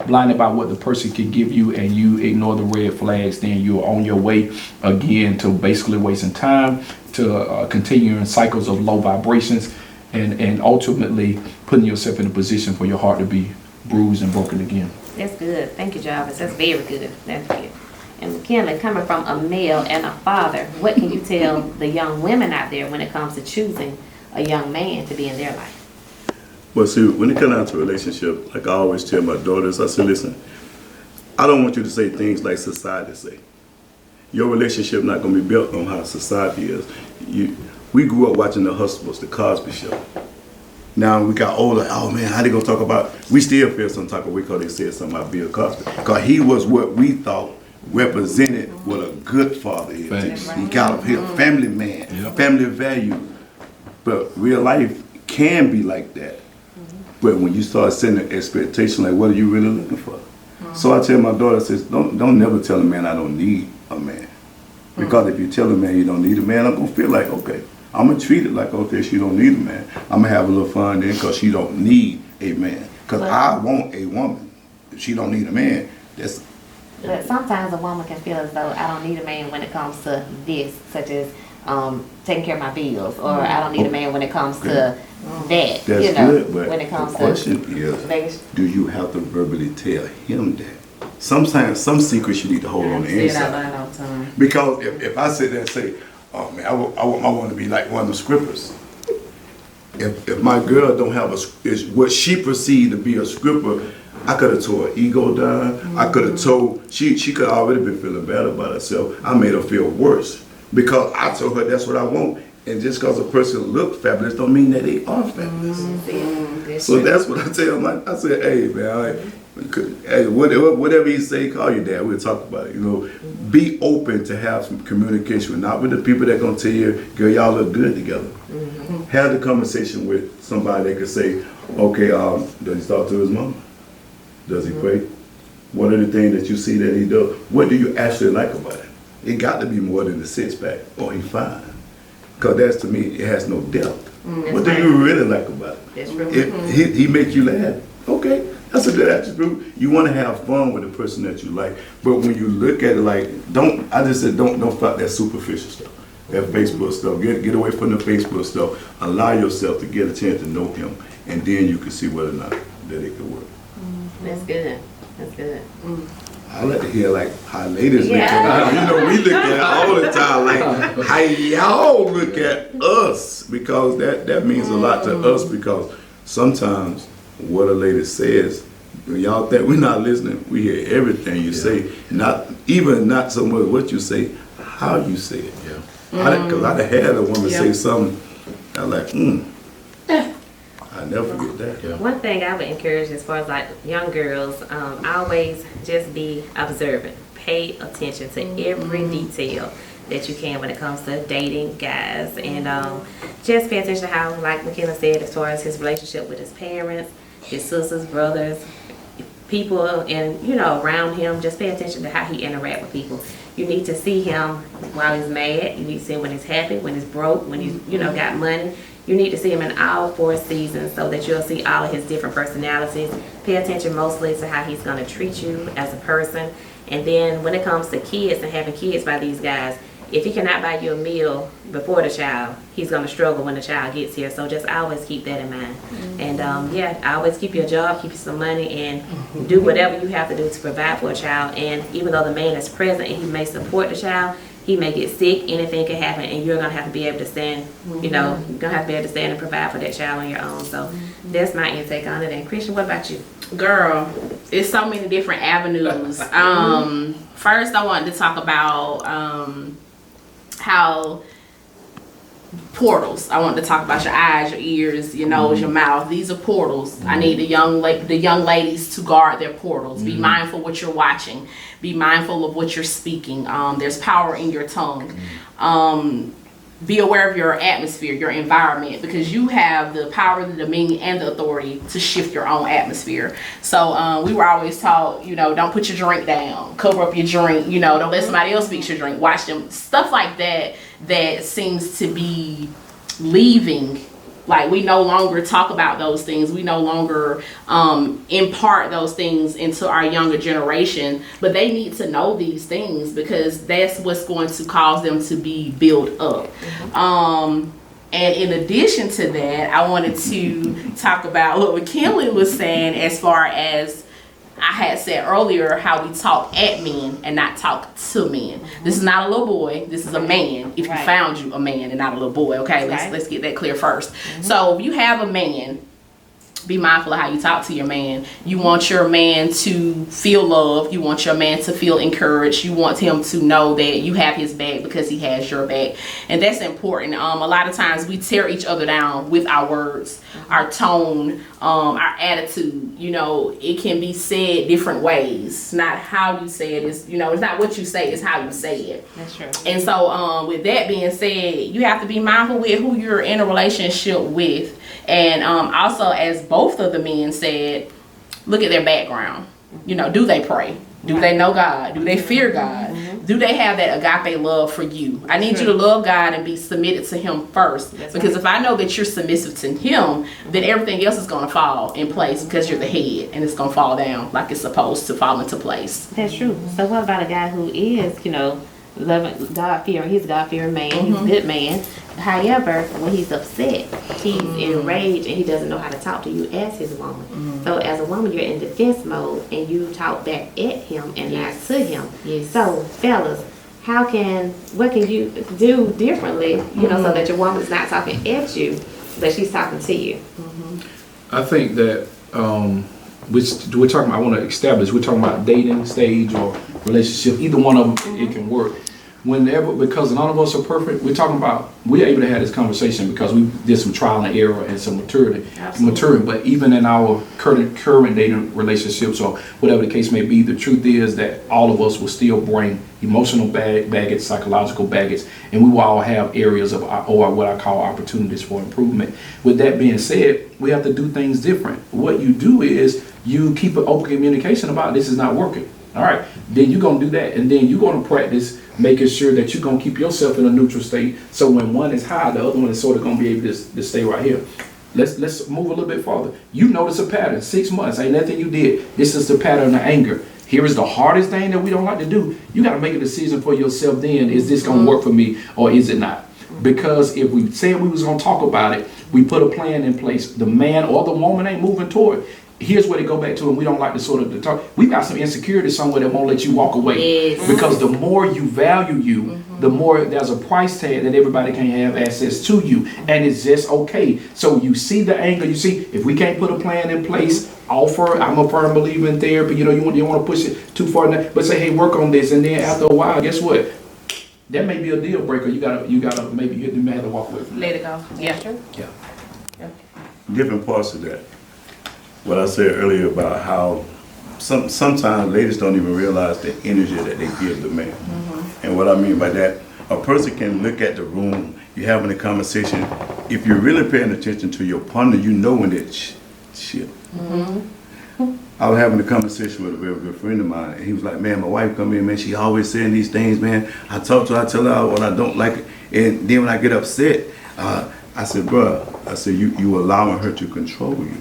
blinded by what the person can give you and you ignore the red flags, then you're on your way again to basically wasting time, to continuing cycles of low vibrations, and ultimately putting yourself in a position for your heart to be bruised and broken again. That's good. Thank you, Jarvis. That's very good. That's good. And McKinley, coming from a male and a father, what can you tell the young women out there when it comes to choosing a young man to be in their life? Well, see, when it comes down to relationship, like I always tell my daughters, I say, listen, I don't want you to say things like society say. Your relationship not going to be built on how society is. We grew up watching the Hustlers, the Cosby Show. Now we got older, oh man, how they gonna talk about, we still feel some type of way because they said something about Bill Cosby. Because he was what we thought represented what a good father is. Thanks. He got a family man, family value. But real life can be like that. But when you start setting an expectation, like what are you really looking for? So I tell my daughter, says, don't never tell a man I don't need a man. Because if you tell a man you don't need a man, I'm gonna feel like, okay, I'm gonna treat it like, okay, she don't need a man. I'm gonna have a little fun then because she don't need a man. Because I want a woman. If she don't need a man, that's... But sometimes a woman can feel as though I don't need a man when it comes to this, such as taking care of my bills, or I don't need a man when it comes to that. That's you know, good, but when it comes the question is, do you have to verbally tell him that? Sometimes, some secrets you need to hold on the inside. Because if I sit there and say, oh man, I want my woman to be like one of the scrippers. If my girl don't have is what she perceived to be a scripper, I could have told her ego down. I could have told, she could already been feeling bad about herself. I made her feel worse because I told her that's what I want. And just because a person look fabulous don't mean that they are fabulous. So that's what I tell them. I said, hey man, hey, whatever he say, call your dad. We'll talk about it. You know, be open to have some communication, not with the people that gonna tell you, girl, y'all look good together. Have the conversation with somebody that could say, okay, does he talk to his mom? Does he pray? What are the things that you see that he does? What do you actually like about it? It got to be more than the six-pack, or he fine. Because that's, to me, it has no depth. What do you really like about it? That's real. If he makes you laugh, okay, that's a good attribute. You want to have fun with the person that you like. But when you look at it like, don't fuck that superficial stuff. That Facebook stuff. Get away from the Facebook stuff. Allow yourself to get a chance to know him. And then you can see whether or not that it could work. That's good. That's good. I like to hear like how ladies look at it. You know, we look at it all the time, like how y'all look at us, because that means a lot to us, because sometimes what a lady says, when y'all think we're not listening, we hear everything you say, not so much what you say, how you say it. Because I had a woman say something, I was like, I never forget that. One thing I would encourage as far as like young girls, always just be observant. Pay attention to every detail that you can when it comes to dating guys, and just pay attention to how, like McKinley said, as far as his relationship with his parents, his sisters, brothers, people, and around him. Just pay attention to how he interact with people. You need to see him while he's mad. You need to see him when he's happy, when he's broke, when he's got money. You need to see him in all 4 seasons so that you'll see all of his different personalities. Pay attention mostly to how he's going to treat you as a person. And then when it comes to kids and having kids by these guys, if he cannot buy you a meal before the child, he's going to struggle when the child gets here. So just always keep that in mind. And always keep your job, keep you some money, and do whatever you have to do to provide for a child. And even though the man is present and he may support the child, he may get sick, anything can happen, and you're going to have to be able to stand, you're going to have to be able to stand and provide for that child on your own. So that's my intake on it. And Christian, what about you? Girl, it's so many different avenues. First, I wanted to talk about how portals. I wanted to talk about your eyes, your ears, your nose, your mouth. These are portals. I need the young ladies to guard their portals. Be mindful what you're watching. Be mindful of what you're speaking. There's power in your tongue. Be aware of your atmosphere, your environment, because you have the power, the dominion, and the authority to shift your own atmosphere. So we were always taught, don't put your drink down, cover up your drink, don't let somebody else fix your drink, watch them, stuff like that. That seems to be leaving. Like, we no longer talk about those things. We no longer impart those things into our younger generation. But they need to know these things, because that's what's going to cause them to be built up. And in addition to that, I wanted to talk about what McKinley was saying as far as I had said earlier, how we talk at men and not talk to men. This is not a little boy. This is a man. If you found you a man and not a little boy, okay? Let's get that clear first. So if you have a man, be mindful of how you talk to your man. You want your man to feel loved. You want your man to feel encouraged. You want him to know that you have his back because he has your back. And that's important. A lot of times we tear each other down with our words, our tone, our attitude. It can be said different ways. It's not how you say it. It's not what you say, it's how you say it. That's true. And so with that being said, you have to be mindful with who you're in a relationship with. And also, as both of the men said, look at their background. Do they pray? Do they know God? Do they fear God? do they have that agape love for you? I need you to love God and be submitted to Him first. Because if I know that you're submissive to Him, then everything else is going to fall in place because you're the head, and it's going to fall down like it's supposed to fall into place. That's true. So what about a guy who is, loving, God-fearing? He's a God-fearing man. He's a good man. However, when he's upset, he's enraged, and he doesn't know how to talk to you as his woman. So as a woman, you're in defense mode, and you talk back at him and not to him. So fellas, what can you do differently, so that your woman's not talking at you, but she's talking to you? I think that we're talking about, I want to establish, we're talking about dating stage or relationship. Either one of them, it can work. Because none of us are perfect, we're able to have this conversation because we did some trial and error and some maturing. But even in our current dating relationships or whatever the case may be, the truth is that all of us will still bring emotional baggage, psychological baggage, and we will all have areas of, or what I call opportunities for improvement. With that being said, we have to do things different. What you do is you keep an open communication about this is not working. All right, then you're going to do that, and then you're going to practice making sure that you're going to keep yourself in a neutral state, so when one is high, the other one is sort of going to be able to stay right here. Let's move a little bit farther. You notice a pattern, 6 months, ain't nothing you did. This is the pattern of anger. Here is the hardest thing that we don't like to do. You got to make a decision for yourself then, is this going to work for me or is it not? Because if we said we was going to talk about it, we put a plan in place, the man or the woman ain't moving toward it. Here's where they go back to, and we don't like to sort of talk. We've got some insecurity somewhere that won't let you walk away. Yes. Because the more you value you, the more there's a price tag that everybody can have access to you, and it's just okay. So you see the anger, you see if we can't put a plan in place, offer. I'm a firm believer in therapy. You don't want to push it too far, but say, hey, work on this, and then after a while, guess what? That may be a deal breaker. You gotta maybe you may have to walk away from. Let it go. Yeah. Different parts of that. What I said earlier about how sometimes ladies don't even realize the energy that they give the man. And what I mean by that, a person can look at the room, you're having a conversation. If you're really paying attention to your partner, you know when that shit. I was having a conversation with a very good friend of mine, and he was like, man, my wife come in, man, she always saying these things, man. I talk to her, I tell her what I don't like, and then when I get upset, I said, bruh, you allowing her to control you.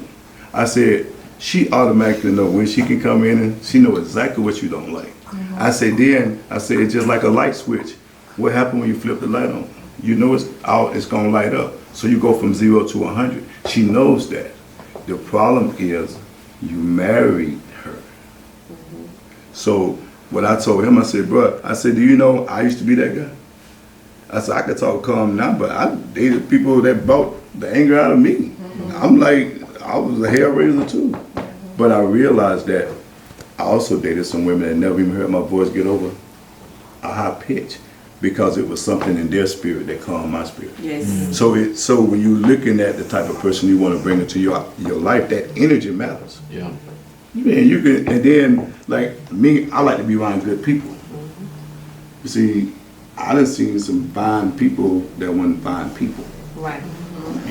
I said, she automatically know when she can come in and she know exactly what you don't like. I said, it's just like a light switch. What happened when you flip the light on? You know it's gonna light up. So you go from 0 to 100. She knows that. The problem is you married her. So what I told him, I said, bro, do you know I used to be that guy? I said, I could talk calm now, but I dated people that brought the anger out of me. I'm like, I was a hell raiser too. But I realized that I also dated some women that never even heard my voice get over a high pitch, because it was something in their spirit that calmed my spirit. Yes. So when you're looking at the type of person you want to bring into your life, that energy matters. Yeah. You can, and then like me, I like to be around good people. You see, I done seen some fine people that weren't fine people. Right.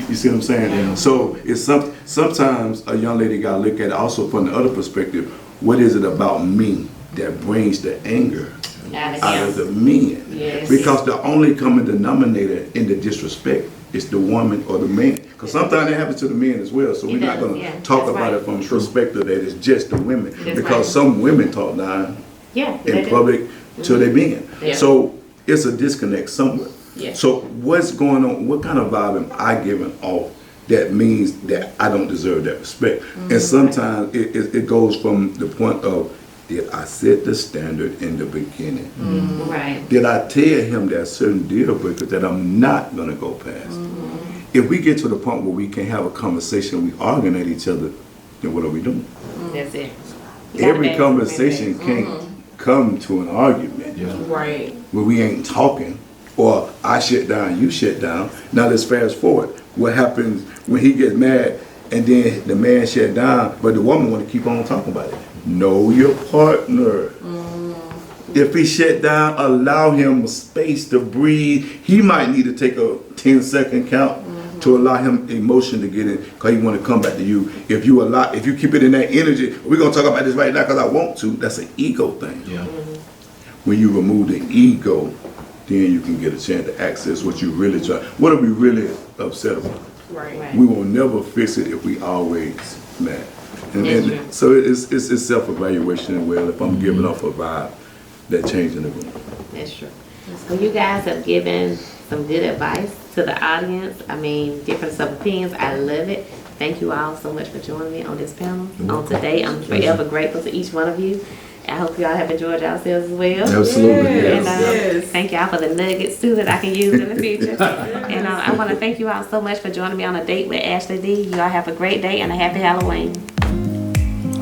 You see what I'm saying? Yeah. So it's sometimes a young lady got to look at it also from the other perspective. What is it about me that brings the anger out of the men? Yes. Because the only common denominator in the disrespect is the woman or the man. Because sometimes it happens to the men as well. So we're not going to talk about it from the perspective that it's just the women. Because some women talk down in public to their men. Yeah. So it's a disconnect somewhere. Yeah. So what's going on? What kind of vibe am I giving off that means that I don't deserve that respect? And sometimes it goes from the point of, did I set the standard in the beginning? Right. Did I tell him that certain deal breakers that I'm not going to go past? If we get to the point where we can't have a conversation, we arguing at each other, then what are we doing? That's it. Every conversation can't come to an argument. Yeah. Right. Where we ain't talking. Or I shut down, you shut down. Now let's fast forward. What happens when he gets mad and then the man shut down, but the woman want to keep on talking about it? Know your partner. If he shut down, allow him space to breathe. He might need to take a 10-second count to allow him emotion to get in, because he want to come back to you. If you keep it in that energy, we're gonna talk about this right now because I want to. That's an ego thing. Yeah. when you remove the ego, then you can get a chance to access what you really try. What are we really upset about? Right. We will never fix it if we always mad. And so it's self-evaluation as well. If I'm giving off a vibe, that change in the room. That's true. Well, you guys have given some good advice to the audience. I mean, difference of opinions. I love it. Thank you all so much for joining me on this panel on today. I'm forever grateful to each one of you. I hope y'all have enjoyed yourselves as well. Absolutely. And thank y'all for the nuggets too that I can use in the future. And I want to thank you all so much for joining me on a date with Ashley D. You all have a great day and a happy Halloween.